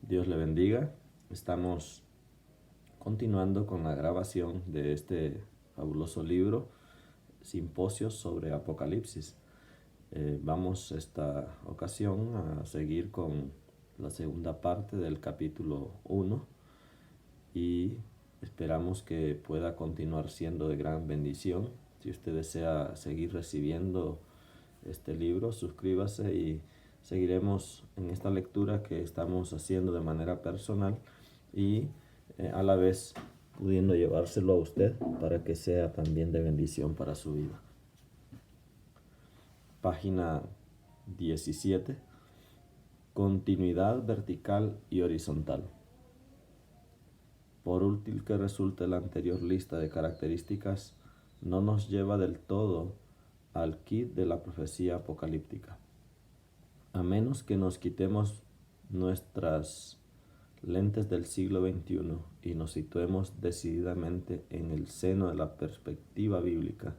Dios le bendiga. Estamos continuando con la grabación de este fabuloso libro, Simposios sobre Apocalipsis. Vamos esta ocasión a seguir con la segunda parte del capítulo 1 y esperamos que pueda continuar siendo de gran bendición. Si usted desea seguir recibiendo este libro, suscríbase y seguiremos en esta lectura que estamos haciendo de manera personal y a la vez pudiendo llevárselo a usted para que sea también de bendición para su vida. Página 17. Continuidad vertical y horizontal. Por útil que resulte la anterior lista de características, no nos lleva del todo al kit de la profecía apocalíptica. A menos que nos quitemos nuestras lentes del siglo XXI y nos situemos decididamente en el seno de la perspectiva bíblica,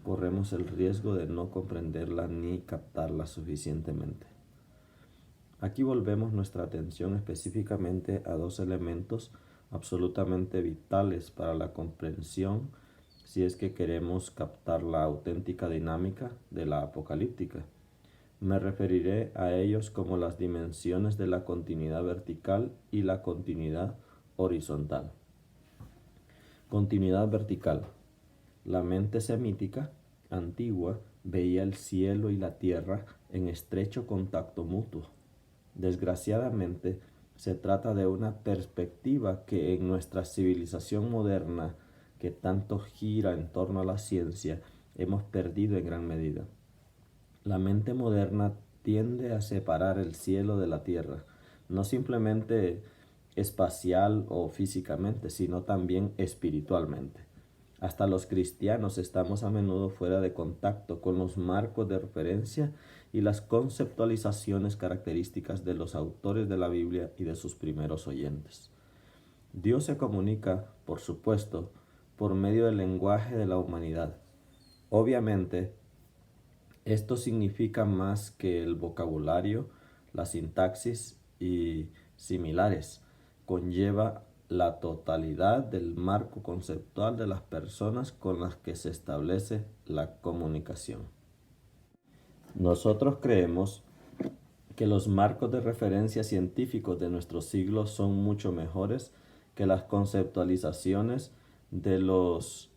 corremos el riesgo de no comprenderla ni captarla suficientemente. Aquí volvemos nuestra atención específicamente a dos elementos absolutamente vitales para la comprensión si es que queremos captar la auténtica dinámica de la apocalíptica. Me referiré a ellos como las dimensiones de la continuidad vertical y la continuidad horizontal. Continuidad vertical. La mente semítica antigua veía el cielo y la tierra en estrecho contacto mutuo. Desgraciadamente, se trata de una perspectiva que en nuestra civilización moderna, que tanto gira en torno a la ciencia, hemos perdido en gran medida. La mente moderna tiende a separar el cielo de la tierra, no simplemente espacial o físicamente, sino también espiritualmente. Hasta los cristianos estamos a menudo fuera de contacto con los marcos de referencia y las conceptualizaciones características de los autores de la Biblia y de sus primeros oyentes. Dios se comunica, por supuesto, por medio del lenguaje de la humanidad. Obviamente, esto significa más que el vocabulario, la sintaxis y similares. Conlleva la totalidad del marco conceptual de las personas con las que se establece la comunicación. Nosotros creemos que los marcos de referencia científicos de nuestro siglo son mucho mejores que las conceptualizaciones de los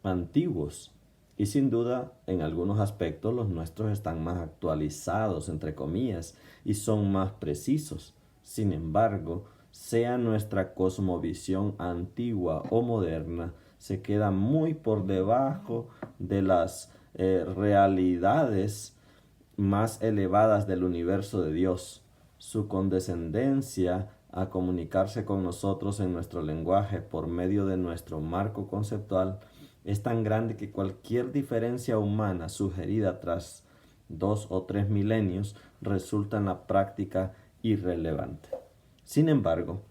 antiguos. Y sin duda, en algunos aspectos los nuestros están más actualizados, entre comillas, y son más precisos. Sin embargo, sea nuestra cosmovisión antigua o moderna, se queda muy por debajo de las realidades más elevadas del universo de Dios. Su condescendencia a comunicarse con nosotros en nuestro lenguaje por medio de nuestro marco conceptual es tan grande que cualquier diferencia humana sugerida tras 2 o 3 milenios resulta en la práctica irrelevante. Sin embargo,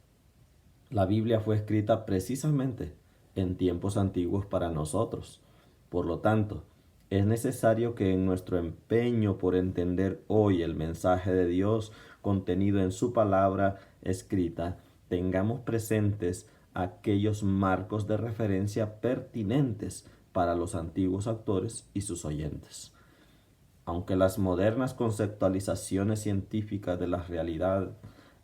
la Biblia fue escrita precisamente en tiempos antiguos para nosotros. Por lo tanto, es necesario que en nuestro empeño por entender hoy el mensaje de Dios contenido en su palabra escrita, tengamos presentes aquellos marcos de referencia pertinentes para los antiguos autores y sus oyentes. Aunque las modernas conceptualizaciones científicas de la realidad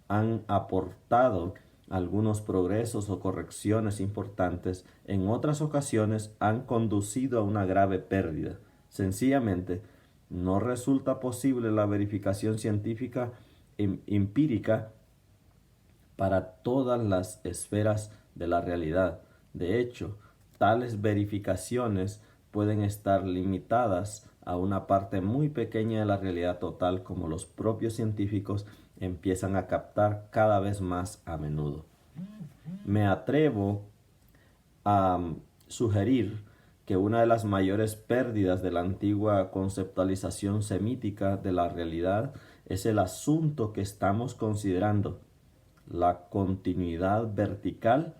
han aportado algunos progresos o correcciones importantes, en otras ocasiones han conducido a una grave pérdida. Sencillamente, no resulta posible la verificación científica empírica para todas las esferas de la realidad. De hecho, tales verificaciones pueden estar limitadas a una parte muy pequeña de la realidad total, como los propios científicos empiezan a captar cada vez más a menudo. Me atrevo a sugerir que una de las mayores pérdidas de la antigua conceptualización semítica de la realidad es el asunto que estamos considerando: la continuidad vertical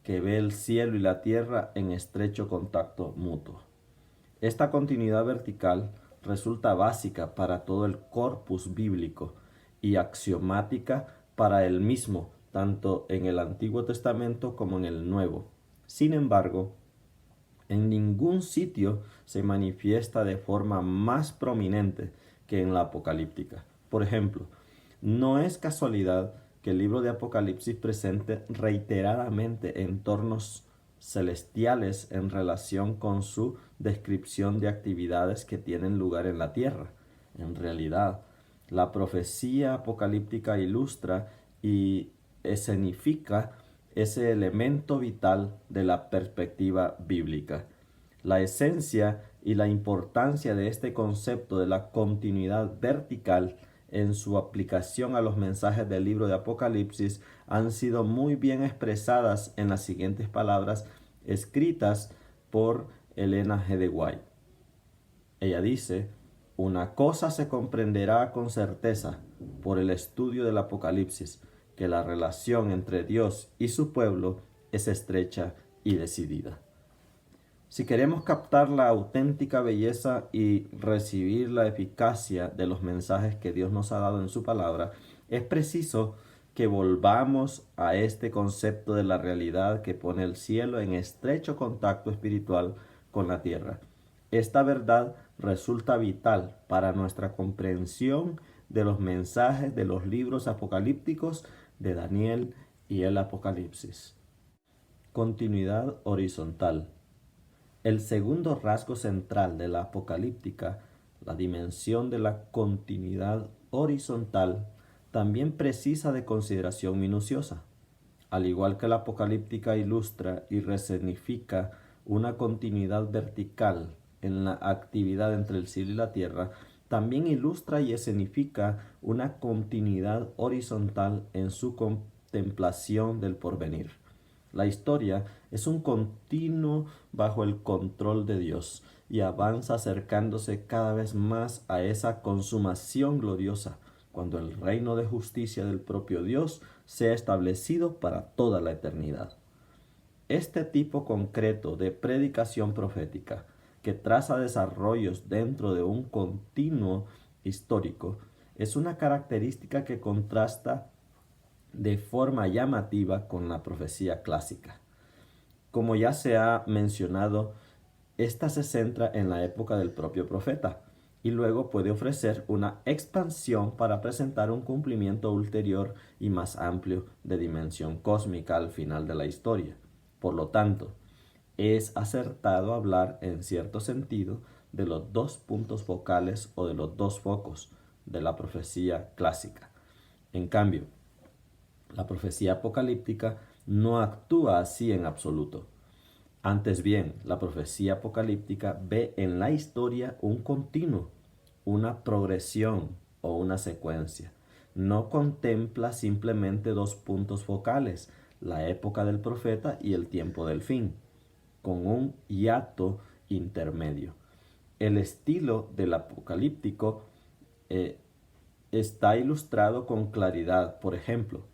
que ve el cielo y la tierra en estrecho contacto mutuo. Esta continuidad vertical resulta básica para todo el corpus bíblico y axiomática para él mismo, tanto en el Antiguo Testamento como en el Nuevo. Sin embargo, en ningún sitio se manifiesta de forma más prominente que en la apocalíptica. Por ejemplo, no es casualidad que el libro de Apocalipsis presente reiteradamente entornos celestiales en relación con su descripción de actividades que tienen lugar en la tierra. En realidad, la profecía apocalíptica ilustra y escenifica ese elemento vital de la perspectiva bíblica. La esencia y la importancia de este concepto de la continuidad vertical en su aplicación a los mensajes del libro de Apocalipsis han sido muy bien expresadas en las siguientes palabras escritas por Elena G. de White. Ella dice: una cosa se comprenderá con certeza por el estudio del Apocalipsis, que la relación entre Dios y su pueblo es estrecha y decidida. Si queremos captar la auténtica belleza y recibir la eficacia de los mensajes que Dios nos ha dado en su palabra, es preciso que volvamos a este concepto de la realidad que pone el cielo en estrecho contacto espiritual con la tierra. Esta verdad resulta vital para nuestra comprensión de los mensajes de los libros apocalípticos de Daniel y el Apocalipsis. Continuidad horizontal. El segundo rasgo central de la apocalíptica, la dimensión de la continuidad horizontal, también precisa de consideración minuciosa. Al igual que la apocalíptica ilustra y resignifica una continuidad vertical en la actividad entre el cielo y la tierra, también ilustra y escenifica una continuidad horizontal en su contemplación del porvenir. La historia es un continuo bajo el control de Dios y avanza acercándose cada vez más a esa consumación gloriosa, cuando el reino de justicia del propio Dios sea establecido para toda la eternidad. Este tipo concreto de predicación profética, que traza desarrollos dentro de un continuo histórico, es una característica que contrasta de forma llamativa con la profecía clásica. Como ya se ha mencionado, esta se centra en la época del propio profeta y luego puede ofrecer una expansión para presentar un cumplimiento ulterior y más amplio de dimensión cósmica al final de la historia. Por lo tanto, es acertado hablar en cierto sentido de los dos puntos focales o de los dos focos de la profecía clásica. En cambio, la profecía apocalíptica no actúa así en absoluto. Antes bien, la profecía apocalíptica ve en la historia un continuo, una progresión o una secuencia. No contempla simplemente dos puntos focales, la época del profeta y el tiempo del fin, con un hiato intermedio. El estilo del apocalíptico está ilustrado con claridad, por ejemplo,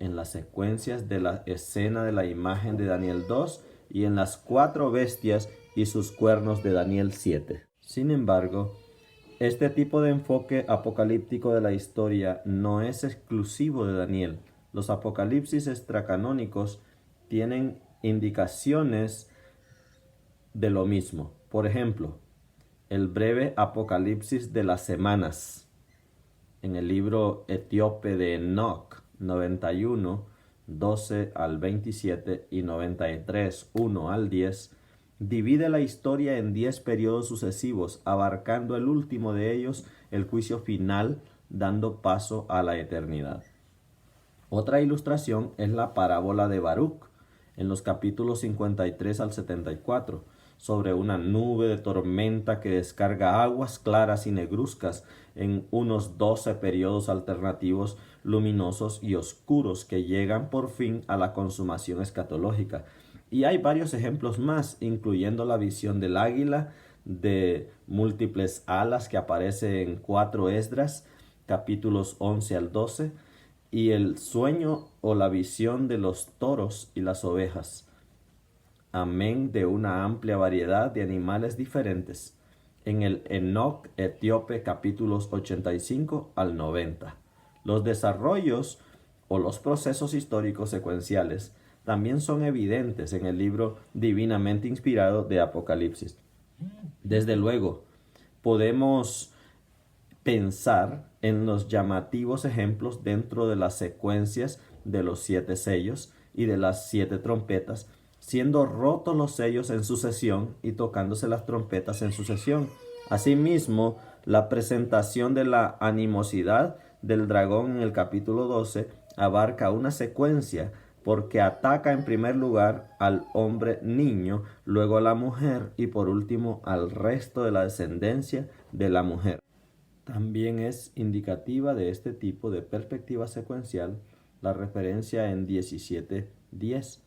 en las secuencias de la escena de la imagen de Daniel 2 y en las 4 bestias y sus cuernos de Daniel 7. Sin embargo, este tipo de enfoque apocalíptico de la historia no es exclusivo de Daniel. Los apocalipsis extracanónicos tienen indicaciones de lo mismo. Por ejemplo, el breve apocalipsis de las semanas en el libro etíope de Enoch 91, 12 al 27 y 93, 1 al 10, divide la historia en 10 periodos sucesivos, abarcando el último de ellos, el juicio final, dando paso a la eternidad. Otra ilustración es la parábola de Baruch, en los capítulos 53 al 74, sobre una nube de tormenta que descarga aguas claras y negruzcas en unos 12 periodos alternativos luminosos y oscuros que llegan por fin a la consumación escatológica. Y hay varios ejemplos más, incluyendo la visión del águila de múltiples alas que aparece en 4 Esdras, capítulos 11 al 12, y el sueño o la visión de los toros y las ovejas, amén de una amplia variedad de animales diferentes, en el Enoch etíope capítulos 85 al 90. Los desarrollos o los procesos históricos secuenciales también son evidentes en el libro divinamente inspirado de Apocalipsis. Desde luego, podemos pensar en los llamativos ejemplos dentro de las secuencias de los 7 sellos y de las 7 trompetas, siendo rotos los sellos en sucesión y tocándose las trompetas en sucesión. Asimismo, la presentación de la animosidad del dragón en el capítulo 12 abarca una secuencia porque ataca en primer lugar al hombre niño, luego a la mujer y por último al resto de la descendencia de la mujer. También es indicativa de este tipo de perspectiva secuencial la referencia en 17:10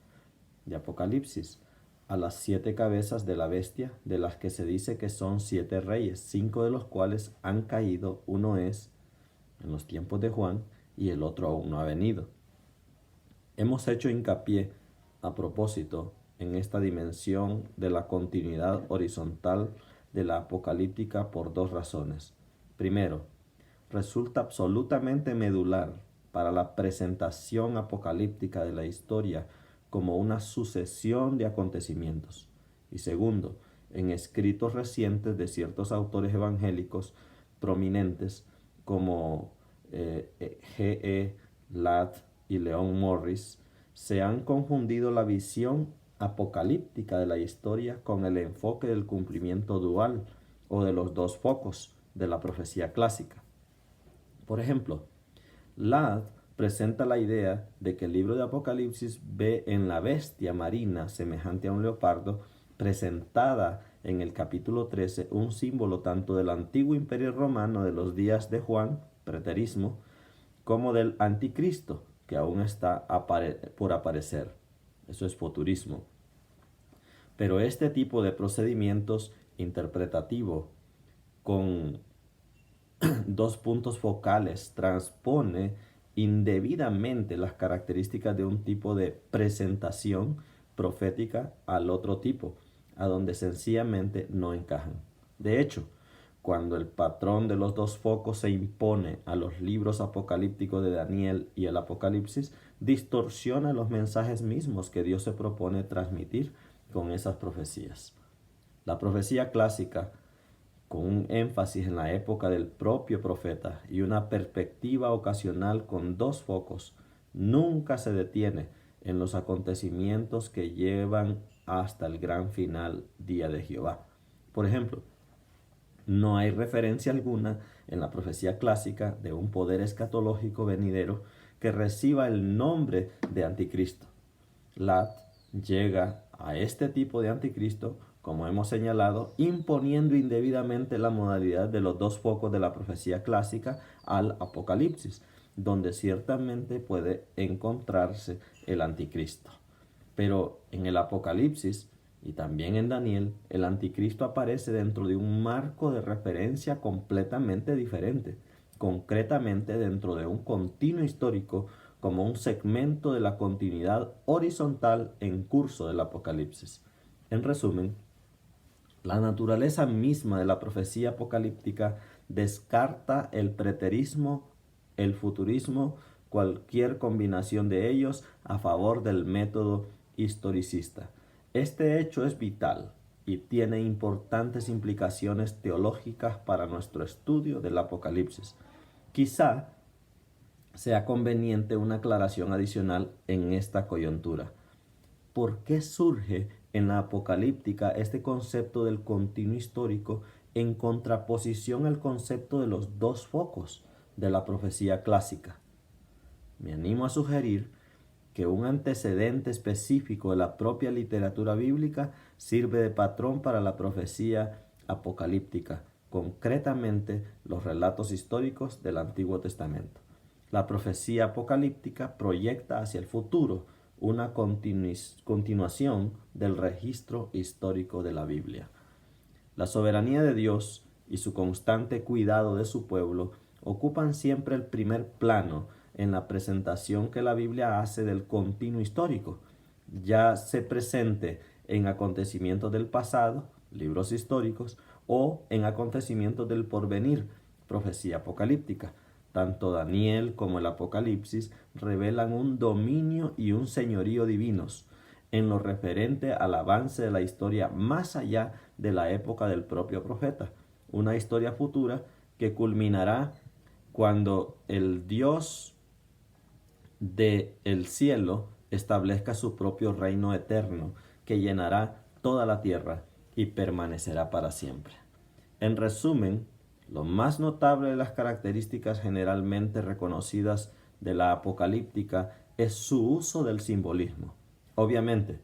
de Apocalipsis a las 7 cabezas de la bestia, de las que se dice que son 7 reyes, 5 de los cuales han caído, uno es en los tiempos de Juan y el otro aún no ha venido. Hemos hecho hincapié a propósito en esta dimensión de la continuidad horizontal de la apocalíptica por 2 razones. Primero, resulta absolutamente medular para la presentación apocalíptica de la historia como una sucesión de acontecimientos. Y segundo, en escritos recientes de ciertos autores evangélicos prominentes como G.E. Ladd y Leon Morris, se han confundido la visión apocalíptica de la historia con el enfoque del cumplimiento dual o de los 2 focos de la profecía clásica. Por ejemplo, Ladd presenta la idea de que el libro de Apocalipsis ve en la bestia marina semejante a un leopardo, presentada en el capítulo 13, un símbolo tanto del antiguo imperio romano de los días de Juan, preterismo, como del anticristo, que aún está por aparecer. Eso es futurismo. Pero este tipo de procedimientos interpretativo con 2 puntos focales transpone indebidamente las características de un tipo de presentación profética al otro tipo, a donde sencillamente no encajan. De hecho, cuando el patrón de los 2 focos se impone a los libros apocalípticos de Daniel y el Apocalipsis, distorsiona los mensajes mismos que Dios se propone transmitir con esas profecías. La profecía clásica, con un énfasis en la época del propio profeta y una perspectiva ocasional con 2 focos, nunca se detiene en los acontecimientos que llevan hasta el gran final, día de Jehová. Por ejemplo, no hay referencia alguna en la profecía clásica de un poder escatológico venidero que reciba el nombre de anticristo. Ladd llega a este tipo de anticristo, como hemos señalado, imponiendo indebidamente la modalidad de los 2 focos de la profecía clásica al Apocalipsis, donde ciertamente puede encontrarse el anticristo. Pero en el Apocalipsis y también en Daniel, el anticristo aparece dentro de un marco de referencia completamente diferente, concretamente dentro de un continuo histórico como un segmento de la continuidad horizontal en curso del Apocalipsis. En resumen, la naturaleza misma de la profecía apocalíptica descarta el preterismo, el futurismo, cualquier combinación de ellos a favor del método historicista. Este hecho es vital y tiene importantes implicaciones teológicas para nuestro estudio del Apocalipsis. Quizá sea conveniente una aclaración adicional en esta coyuntura. ¿Por qué surge en la apocalíptica este concepto del continuo histórico en contraposición al concepto de los 2 focos de la profecía clásica? Me animo a sugerir que un antecedente específico de la propia literatura bíblica sirve de patrón para la profecía apocalíptica, concretamente los relatos históricos del Antiguo Testamento. La profecía apocalíptica proyecta hacia el futuro una continuación del registro histórico de la Biblia. La soberanía de Dios y su constante cuidado de su pueblo ocupan siempre el primer plano en la presentación que la Biblia hace del continuo histórico, ya se presente en acontecimientos del pasado, libros históricos, o en acontecimientos del porvenir, profecía apocalíptica. tanto Daniel como el Apocalipsis revelan un dominio y un señorío divinos en lo referente al avance de la historia más allá de la época del propio profeta, una historia futura que culminará cuando el Dios del cielo establezca su propio reino eterno que llenará toda la tierra y permanecerá para siempre. En resumen, lo más notable de las características generalmente reconocidas de la apocalíptica es su uso del simbolismo. Obviamente,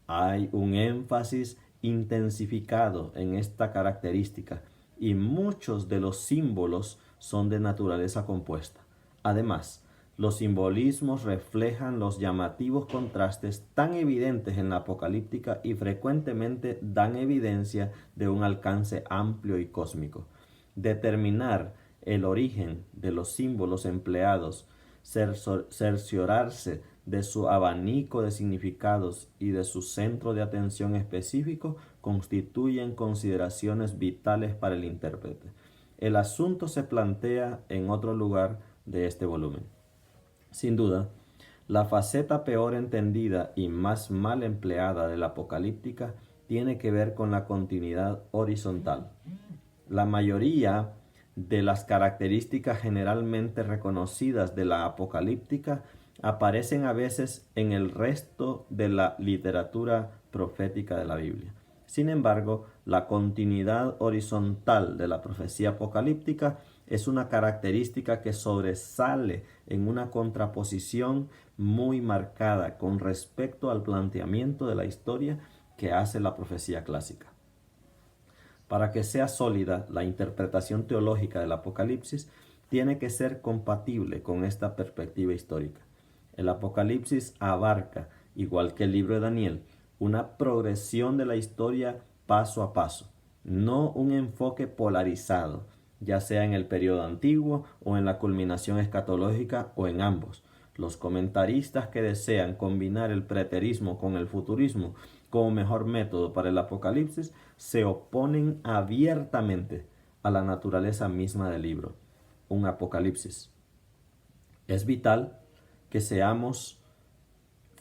hay un énfasis intensificado en esta característica y muchos de los símbolos son de naturaleza compuesta. Además, los simbolismos reflejan los llamativos contrastes tan evidentes en la apocalíptica y frecuentemente dan evidencia de un alcance amplio y cósmico. Determinar el origen de los símbolos empleados, cerciorarse de su abanico de significados y de su centro de atención específico constituyen consideraciones vitales para el intérprete. El asunto se plantea en otro lugar de este volumen. Sin duda, la faceta peor entendida y más mal empleada de la apocalíptica tiene que ver con la continuidad horizontal. La mayoría de las características generalmente reconocidas de la apocalíptica aparecen a veces en el resto de la literatura profética de la Biblia. Sin embargo, la continuidad horizontal de la profecía apocalíptica es una característica que sobresale en una contraposición muy marcada con respecto al planteamiento de la historia que hace la profecía clásica. Para que sea sólida, la interpretación teológica del Apocalipsis tiene que ser compatible con esta perspectiva histórica. El Apocalipsis abarca, igual que el libro de Daniel, una progresión de la historia paso a paso, no un enfoque polarizado, ya sea en el periodo antiguo o en la culminación escatológica o en ambos. Los comentaristas que desean combinar el preterismo con el futurismo como mejor método para el Apocalipsis se oponen abiertamente a la naturaleza misma del libro, un Apocalipsis. Es vital que seamos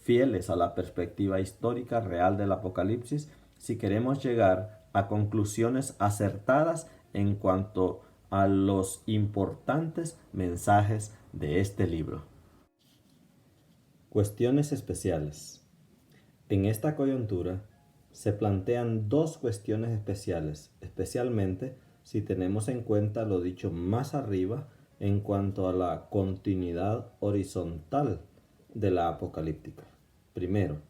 fieles a la perspectiva histórica real del Apocalipsis si queremos llegar a conclusiones acertadas en cuanto a los importantes mensajes de este libro. Cuestiones especiales. En esta coyuntura se plantean dos cuestiones especiales, especialmente si tenemos en cuenta lo dicho más arriba en cuanto a la continuidad horizontal de la apocalíptica. Primero,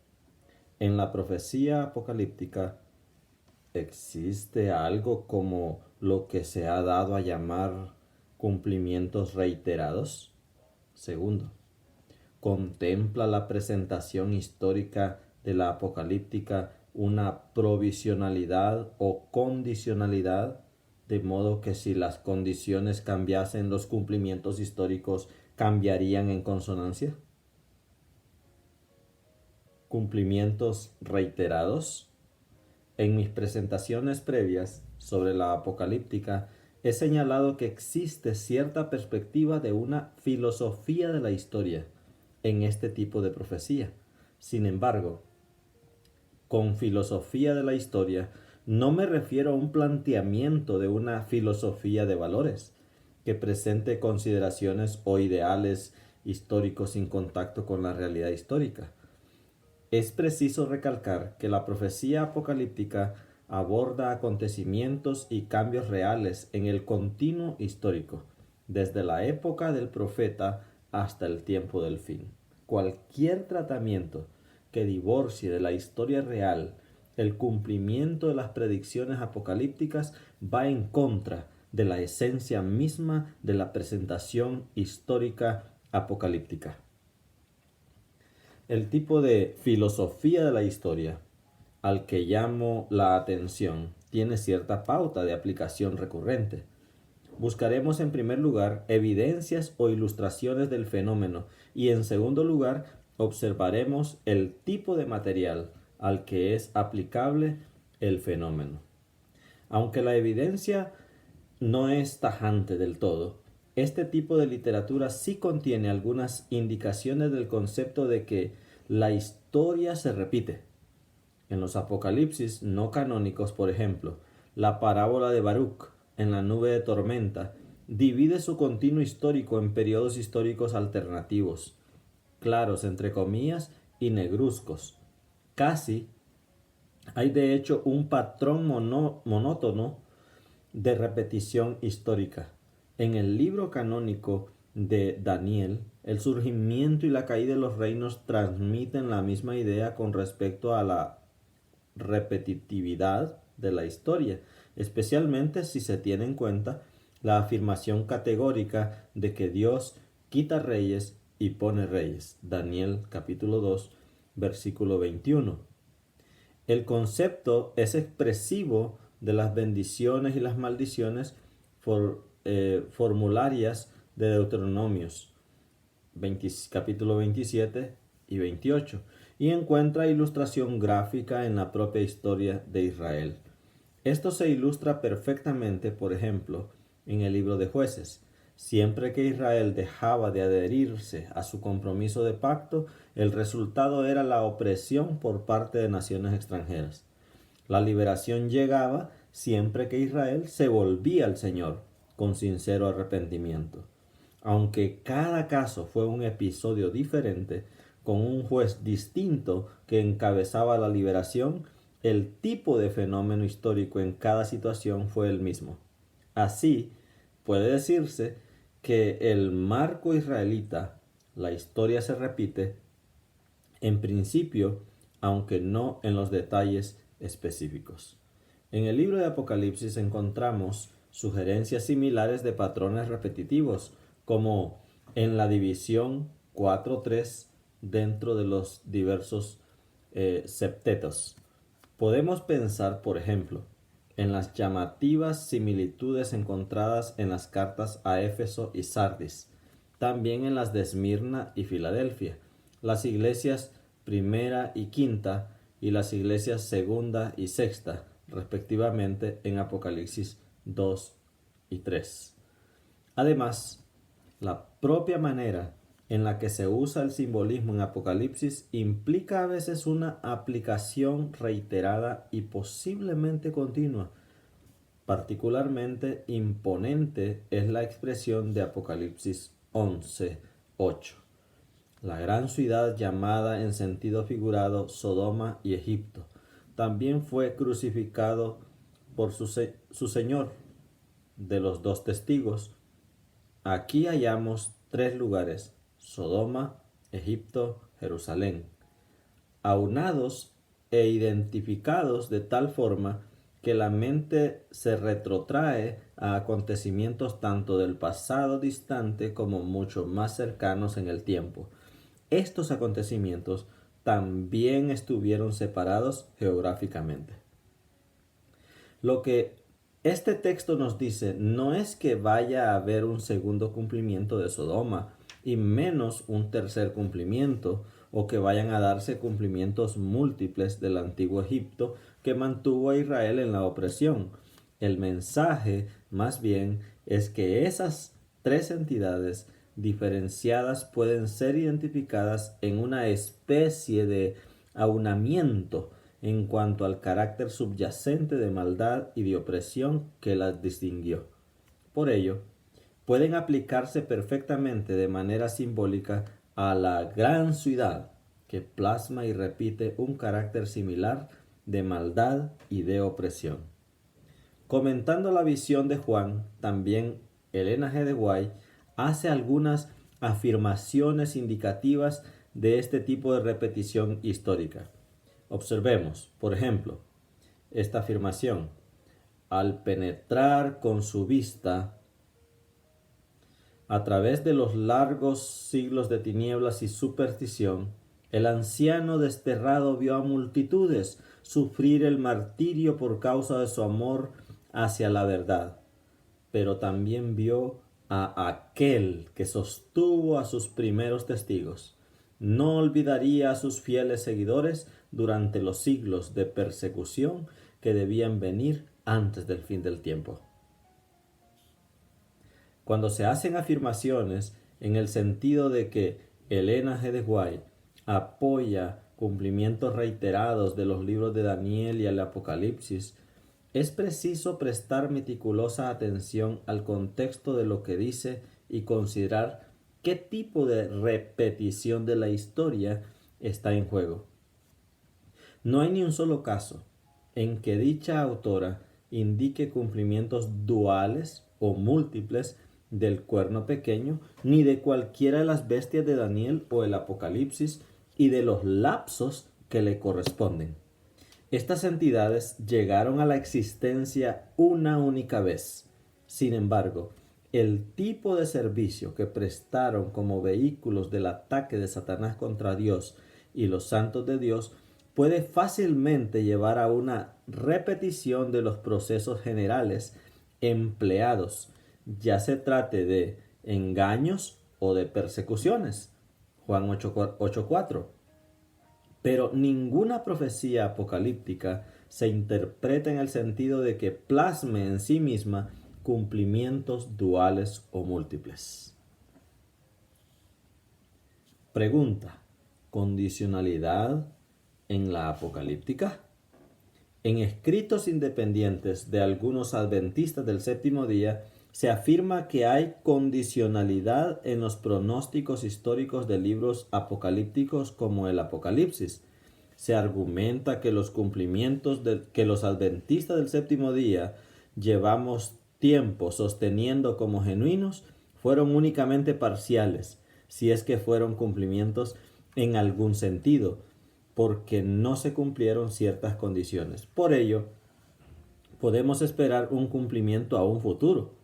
en la profecía apocalíptica existe algo como lo que se ha dado a llamar cumplimientos reiterados. Segundo, ¿contempla la presentación histórica de la apocalíptica una provisionalidad o condicionalidad, de modo que si las condiciones cambiasen, los cumplimientos históricos cambiarían en consonancia? Cumplimientos reiterados. En mis presentaciones previas sobre la apocalíptica he señalado que existe cierta perspectiva de una filosofía de la historia en este tipo de profecía. Sin embargo, con filosofía de la historia no me refiero a un planteamiento de una filosofía de valores que presente consideraciones o ideales históricos sin contacto con la realidad histórica. Es preciso recalcar que la profecía apocalíptica aborda acontecimientos y cambios reales en el continuo histórico, desde la época del profeta hasta el tiempo del fin. Cualquier tratamiento que divorcie de la historia real el cumplimiento de las predicciones apocalípticas va en contra de la esencia misma de la presentación histórica apocalíptica. El tipo de filosofía de la historia al que llamo la atención tiene cierta pauta de aplicación recurrente. Buscaremos en primer lugar evidencias o ilustraciones del fenómeno y en segundo lugar observaremos el tipo de material al que es aplicable el fenómeno. Aunque la evidencia no es tajante del todo, Este tipo de literatura sí contiene algunas indicaciones del concepto de que la historia se repite. En los apocalipsis no canónicos, por ejemplo, la parábola de Baruch en la nube de tormenta divide su continuo histórico en periodos históricos alternativos, claros entre comillas y negruzcos. Casi hay de hecho un patrón monótono de repetición histórica. En el libro canónico de Daniel, el surgimiento y la caída de los reinos transmiten la misma idea con respecto a la repetitividad de la historia, especialmente si se tiene en cuenta la afirmación categórica de que Dios quita reyes y pone reyes. Daniel capítulo 2, versículo 21. El concepto es expresivo de las bendiciones y las maldiciones formularias de Deuteronomios, capítulo 27 y 28, y encuentra ilustración gráfica en la propia historia de Israel. Esto se ilustra perfectamente, por ejemplo, en el libro de Jueces. Siempre que Israel dejaba de adherirse a su compromiso de pacto, el resultado era la opresión por parte de naciones extranjeras. La liberación llegaba siempre que Israel se volvía al Señor con sincero arrepentimiento. Aunque cada caso fue un episodio diferente, con un juez distinto que encabezaba la liberación, el tipo de fenómeno histórico en cada situación fue el mismo. Así, puede decirse que el marco israelita, la historia se repite, en principio, aunque no en los detalles específicos. En el libro de Apocalipsis encontramos sugerencias similares de patrones repetitivos, como en la división 4.3 dentro de los diversos septetos. Podemos pensar, por ejemplo, en las llamativas similitudes encontradas en las cartas a Éfeso y Sardis, también en las de Esmirna y Filadelfia, las iglesias primera y quinta y las iglesias segunda y sexta, respectivamente en Apocalipsis 2 y 3. Además, la propia manera en la que se usa el simbolismo en Apocalipsis implica a veces una aplicación reiterada y posiblemente continua. Particularmente imponente es la expresión de Apocalipsis 11:8. La gran ciudad llamada en sentido figurado Sodoma y Egipto también fue crucificado por su Señor. De los dos testigos, aquí hallamos tres lugares: Sodoma, Egipto, Jerusalén, aunados e identificados de tal forma que la mente se retrotrae a acontecimientos tanto del pasado distante como mucho más cercanos en el tiempo. Estos acontecimientos también estuvieron separados geográficamente. Lo que este texto nos dice no es que vaya a haber un segundo cumplimiento de Sodoma y menos un tercer cumplimiento, o que vayan a darse cumplimientos múltiples del antiguo Egipto que mantuvo a Israel en la opresión. El mensaje, más bien, es que esas tres entidades diferenciadas pueden ser identificadas en una especie de aunamiento en cuanto al carácter subyacente de maldad y de opresión que las distinguió. Por ello, pueden aplicarse perfectamente de manera simbólica a la gran ciudad que plasma y repite un carácter similar de maldad y de opresión. Comentando la visión de Juan, también Elena G. de White hace algunas afirmaciones indicativas de este tipo de repetición histórica. Observemos, por ejemplo, esta afirmación: al penetrar con su vista a través de los largos siglos de tinieblas y superstición, el anciano desterrado vio a multitudes sufrir el martirio por causa de su amor hacia la verdad, pero también vio a aquel que sostuvo a sus primeros testigos. No olvidaría a sus fieles seguidores durante los siglos de persecución que debían venir antes del fin del tiempo. Cuando se hacen afirmaciones en el sentido de que Elena G. de White apoya cumplimientos reiterados de los libros de Daniel y el Apocalipsis, es preciso prestar meticulosa atención al contexto de lo que dice y considerar qué tipo de repetición de la historia está en juego. No hay ni un solo caso en que dicha autora indique cumplimientos duales o múltiples del cuerno pequeño, ni de cualquiera de las bestias de Daniel o el Apocalipsis y de los lapsos que le corresponden. Estas entidades llegaron a la existencia una única vez. Sin embargo, el tipo de servicio que prestaron como vehículos del ataque de Satanás contra Dios y los santos de Dios puede fácilmente llevar a una repetición de los procesos generales empleados, ya se trate de engaños o de persecuciones. Juan 8:4. Pero ninguna profecía apocalíptica se interpreta en el sentido de que plasme en sí misma cumplimientos duales o múltiples. Pregunta: ¿condicionalidad en la apocalíptica? En escritos independientes de algunos adventistas del séptimo día, se afirma que hay condicionalidad en los pronósticos históricos de libros apocalípticos como el Apocalipsis. Se argumenta que los cumplimientos que los adventistas del séptimo día llevamos tiempo sosteniendo como genuinos fueron únicamente parciales, si es que fueron cumplimientos en algún sentido, porque no se cumplieron ciertas condiciones. Por ello, podemos esperar un cumplimiento a un futuro.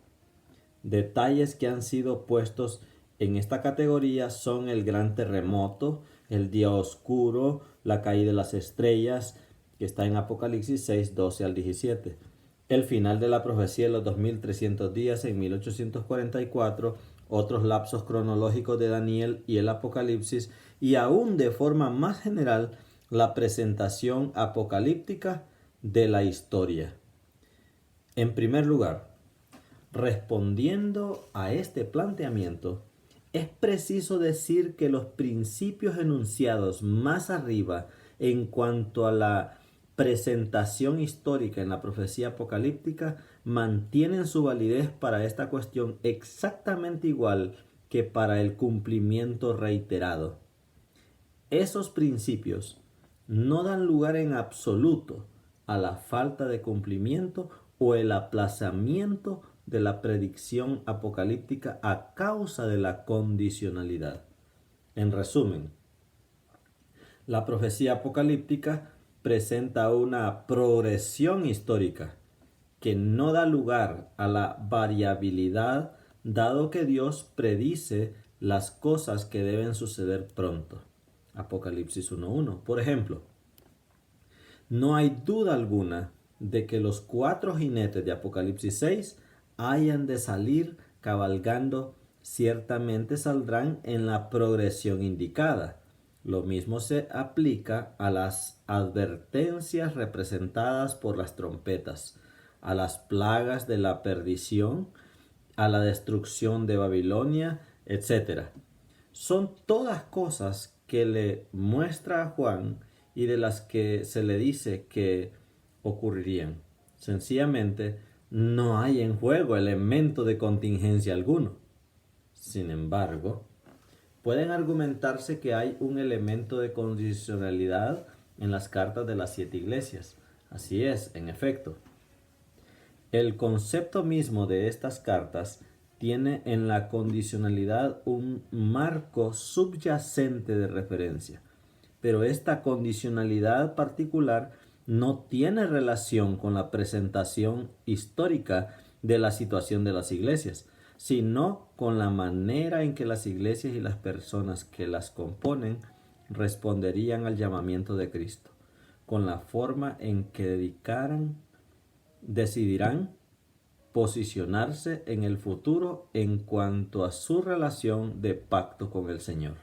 Detalles que han sido puestos en esta categoría son el gran terremoto, el día oscuro, la caída de las estrellas, que está en Apocalipsis 6, 12 al 17. El final de la profecía de los 2300 días en 1844, otros lapsos cronológicos de Daniel y el Apocalipsis, y aún de forma más general, la presentación apocalíptica de la historia. En primer lugar, respondiendo a este planteamiento, es preciso decir que los principios enunciados más arriba en cuanto a la presentación histórica en la profecía apocalíptica mantienen su validez para esta cuestión exactamente igual que para el cumplimiento reiterado. Esos principios no dan lugar en absoluto a la falta de cumplimiento o el aplazamiento de la predicción apocalíptica a causa de la condicionalidad. En resumen, la profecía apocalíptica presenta una progresión histórica que no da lugar a la variabilidad, dado que Dios predice las cosas que deben suceder pronto. Apocalipsis 1:1. Por ejemplo, no hay duda alguna de que los 4 jinetes de Apocalipsis 6 hayan de salir cabalgando, ciertamente saldrán en la progresión indicada. Lo mismo se aplica a las advertencias representadas por las trompetas, a las plagas de la perdición, a la destrucción de Babilonia, etc. Son todas cosas que le muestra a Juan y de las que se le dice que ocurrirían. Sencillamente, no hay en juego elemento de contingencia alguno. Sin embargo, pueden argumentarse que hay un elemento de condicionalidad en las cartas de las 7 iglesias. Así es, en efecto. El concepto mismo de estas cartas tiene en la condicionalidad un marco subyacente de referencia, pero esta condicionalidad particular no tiene relación con la presentación histórica de la situación de las iglesias, sino con la manera en que las iglesias y las personas que las componen responderían al llamamiento de Cristo, con la forma en que decidirán posicionarse en el futuro en cuanto a su relación de pacto con el Señor.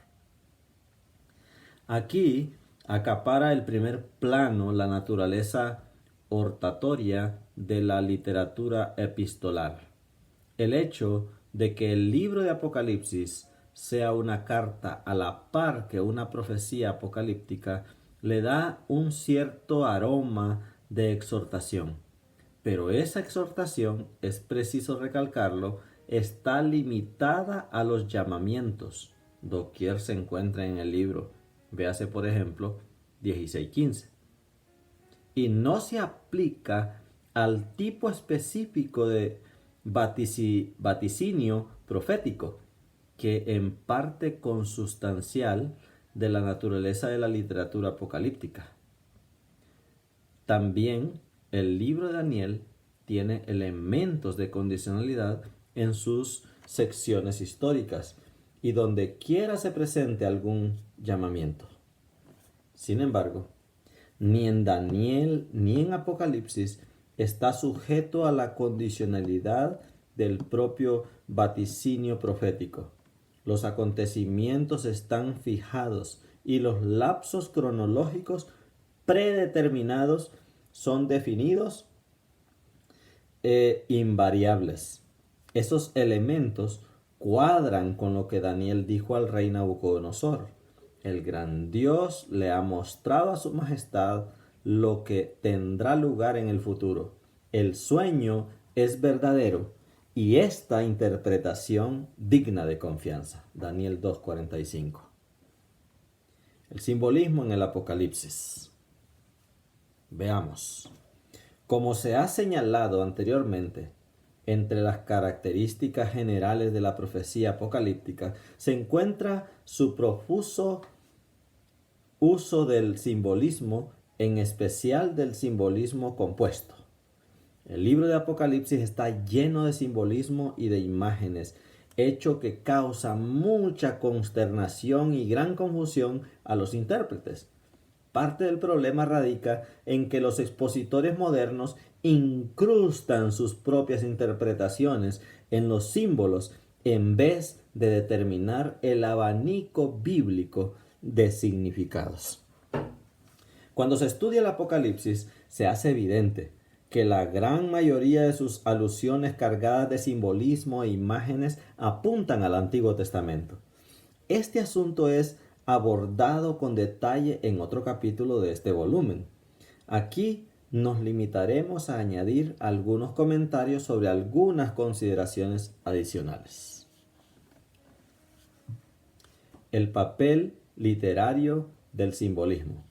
Aquí acapara el primer plano la naturaleza hortatoria de la literatura epistolar. El hecho de que el libro de Apocalipsis sea una carta a la par que una profecía apocalíptica le da un cierto aroma de exhortación. Pero esa exhortación, es preciso recalcarlo, está limitada a los llamamientos, doquier se encuentra en el libro. Véase, por ejemplo, 16:15. Y no se aplica al tipo específico de vaticinio profético, que en parte consustancial de la naturaleza de la literatura apocalíptica. También el libro de Daniel tiene elementos de condicionalidad en sus secciones históricas y donde quiera se presente algún llamamiento. Sin embargo, ni en Daniel ni en Apocalipsis está sujeto a la condicionalidad del propio vaticinio profético. Los acontecimientos están fijados y los lapsos cronológicos predeterminados son definidos e invariables. Esos elementos cuadran con lo que Daniel dijo al rey Nabucodonosor. El gran Dios le ha mostrado a su majestad lo que tendrá lugar en el futuro. El sueño es verdadero y esta interpretación digna de confianza. Daniel 2:45. El simbolismo en el Apocalipsis. Veamos. Como se ha señalado anteriormente, entre las características generales de la profecía apocalíptica se encuentra su profuso uso del simbolismo, en especial del simbolismo compuesto. El libro de Apocalipsis está lleno de simbolismo y de imágenes, hecho que causa mucha consternación y gran confusión a los intérpretes. Parte del problema radica en que los expositores modernos incrustan sus propias interpretaciones en los símbolos en vez de determinar el abanico bíblico de significados. Cuando se estudia el Apocalipsis, se hace evidente que la gran mayoría de sus alusiones cargadas de simbolismo e imágenes apuntan al Antiguo Testamento. Este asunto es abordado con detalle en otro capítulo de este volumen. Aquí nos limitaremos a añadir algunos comentarios sobre algunas consideraciones adicionales. El papel literario del simbolismo.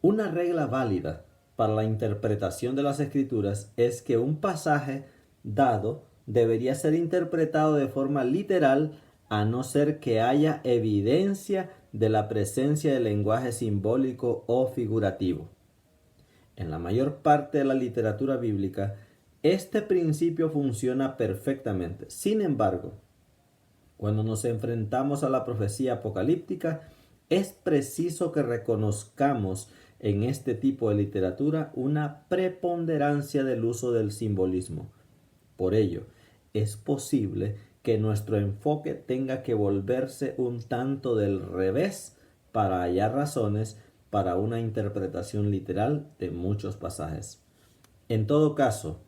Una regla válida para la interpretación de las Escrituras es que un pasaje dado debería ser interpretado de forma literal a no ser que haya evidencia de la presencia del lenguaje simbólico o figurativo. En la mayor parte de la literatura bíblica, este principio funciona perfectamente. Sin embargo, cuando nos enfrentamos a la profecía apocalíptica, es preciso que reconozcamos en este tipo de literatura una preponderancia del uso del simbolismo. Por ello, es posible que nuestro enfoque tenga que volverse un tanto del revés para hallar razones para una interpretación literal de muchos pasajes. En todo caso,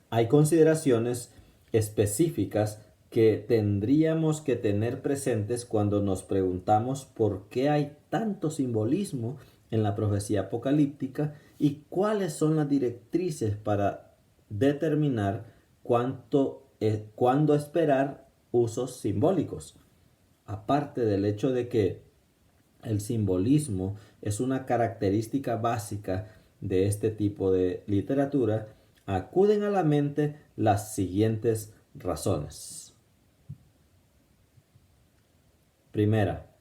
hay consideraciones específicas que tendríamos que tener presentes cuando nos preguntamos por qué hay tanto simbolismo en la profecía apocalíptica y cuáles son las directrices para determinar cuándo esperar usos simbólicos. Aparte del hecho de que el simbolismo es una característica básica de este tipo de literatura, acuden a la mente las siguientes razones. Primera,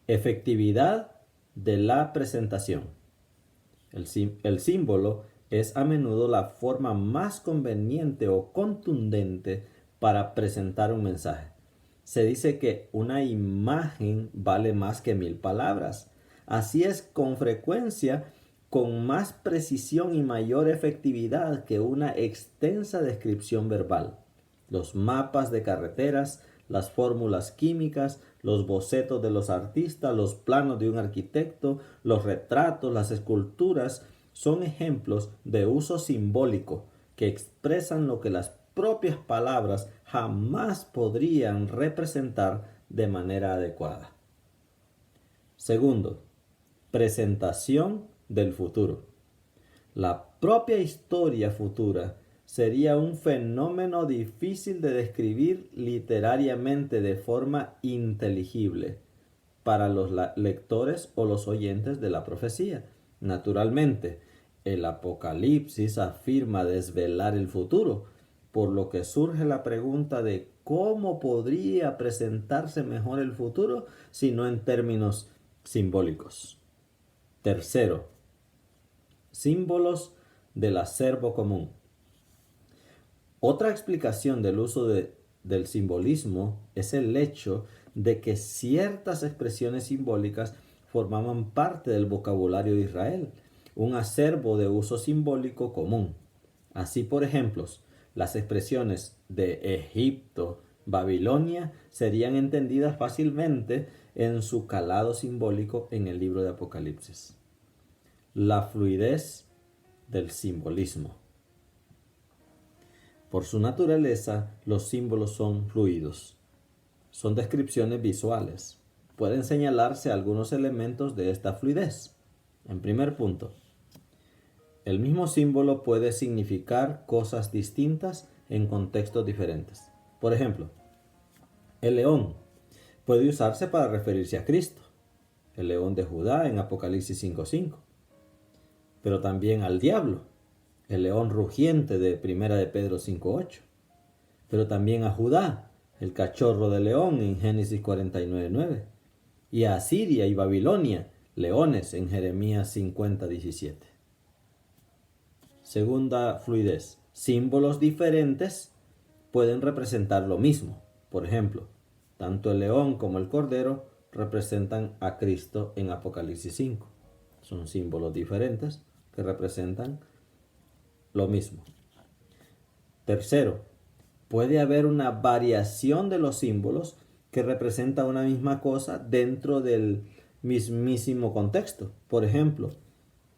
efectividad de la presentación. El símbolo es a menudo la forma más conveniente o contundente para presentar un mensaje. Se dice que una imagen vale más que 1000 palabras. Así es con frecuencia con más precisión y mayor efectividad que una extensa descripción verbal. Los mapas de carreteras, las fórmulas químicas, los bocetos de los artistas, los planos de un arquitecto, los retratos, las esculturas, son ejemplos de uso simbólico que expresan lo que las propias palabras jamás podrían representar de manera adecuada. Segundo, presentación del futuro. La propia historia futura sería un fenómeno difícil de describir literariamente de forma inteligible para los lectores o los oyentes de la profecía. Naturalmente, el Apocalipsis afirma desvelar el futuro, por lo que surge la pregunta de cómo podría presentarse mejor el futuro si no en términos simbólicos. Tercero, símbolos del acervo común. Otra explicación del uso del simbolismo es el hecho de que ciertas expresiones simbólicas formaban parte del vocabulario de Israel, un acervo de uso simbólico común. Así, por ejemplo, las expresiones de Egipto, Babilonia serían entendidas fácilmente en su calado simbólico en el libro de Apocalipsis. La fluidez del simbolismo. Por su naturaleza, los símbolos son fluidos. Son descripciones visuales. Pueden señalarse algunos elementos de esta fluidez. En primer punto, el mismo símbolo puede significar cosas distintas en contextos diferentes. Por ejemplo, el león puede usarse para referirse a Cristo, el león de Judá en Apocalipsis 5:5, pero también al diablo, el león rugiente de Primera de Pedro 5:8, pero también a Judá, el cachorro de león en Génesis 49:9, y a Asiria y Babilonia, leones en Jeremías 50:17. Segunda fluidez. Símbolos diferentes pueden representar lo mismo. Por ejemplo, tanto el león como el cordero representan a Cristo en Apocalipsis 5. Son símbolos diferentes que representan lo mismo. Tercero, puede haber una variación de los símbolos que representa una misma cosa dentro del mismísimo contexto. Por ejemplo,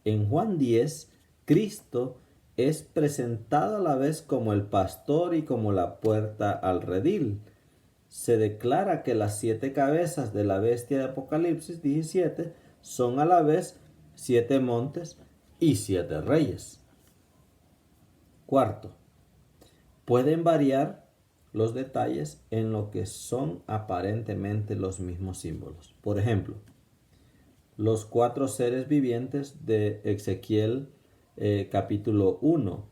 en Juan 10, Cristo es presentado a la vez como el pastor y como la puerta al redil. Se declara que las 7 cabezas de la bestia de Apocalipsis 17 son a la vez 7 montes y 7 reyes. Cuarto, pueden variar los detalles en lo que son aparentemente los mismos símbolos. Por ejemplo, los 4 seres vivientes de Ezequiel capítulo 1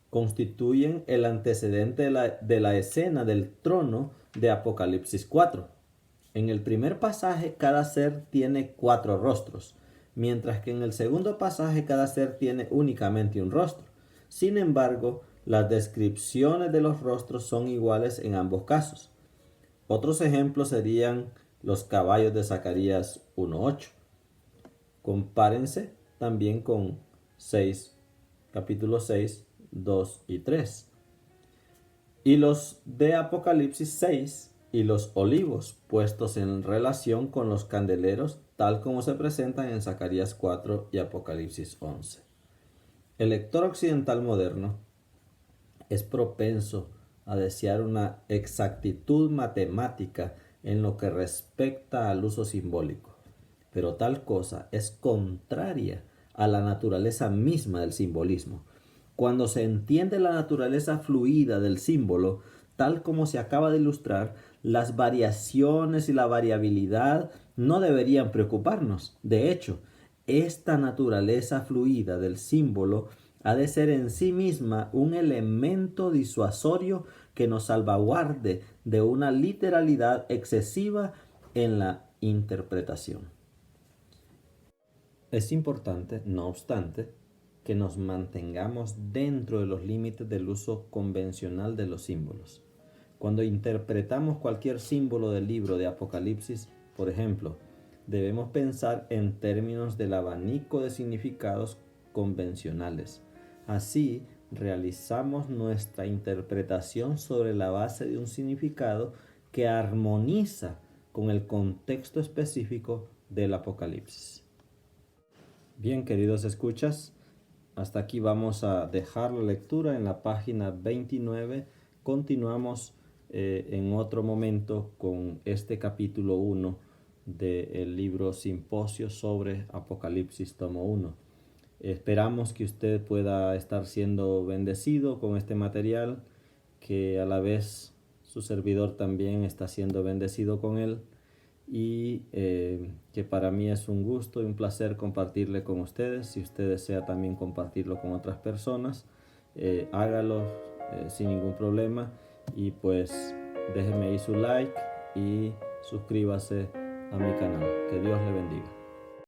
constituyen el antecedente de la escena del trono de Apocalipsis 4. En el primer pasaje cada ser tiene 4 rostros, mientras que en el segundo pasaje cada ser tiene únicamente un rostro. Sin embargo, las descripciones de los rostros son iguales en ambos casos. Otros ejemplos serían los caballos de Zacarías 1:8. Compárense también con capítulo 6, 2 y 3. Y los de Apocalipsis 6 y los olivos puestos en relación con los candeleros tal como se presentan en Zacarías 4 y Apocalipsis 11. El lector occidental moderno es propenso a desear una exactitud matemática en lo que respecta al uso simbólico, pero tal cosa es contraria a la naturaleza misma del simbolismo. Cuando se entiende la naturaleza fluida del símbolo, tal como se acaba de ilustrar, las variaciones y la variabilidad no deberían preocuparnos. De hecho, esta naturaleza fluida del símbolo ha de ser en sí misma un elemento disuasorio que nos salvaguarde de una literalidad excesiva en la interpretación. Es importante, no obstante, que nos mantengamos dentro de los límites del uso convencional de los símbolos. Cuando interpretamos cualquier símbolo del libro de Apocalipsis, por ejemplo, debemos pensar en términos del abanico de significados convencionales. Así, realizamos nuestra interpretación sobre la base de un significado que armoniza con el contexto específico del Apocalipsis. Bien, queridos escuchas, hasta aquí vamos a dejar la lectura en la página 29. Continuamos en otro momento con este capítulo 1 del libro Simposio sobre Apocalipsis tomo 1. Esperamos que usted pueda estar siendo bendecido con este material, que a la vez su servidor también está siendo bendecido con él, y que para mí es un gusto y un placer compartirle con ustedes. Si usted desea también compartirlo con otras personas, hágalo sin ningún problema, y pues déjeme ahí su like y suscríbase a mi canal. Que Dios le bendiga.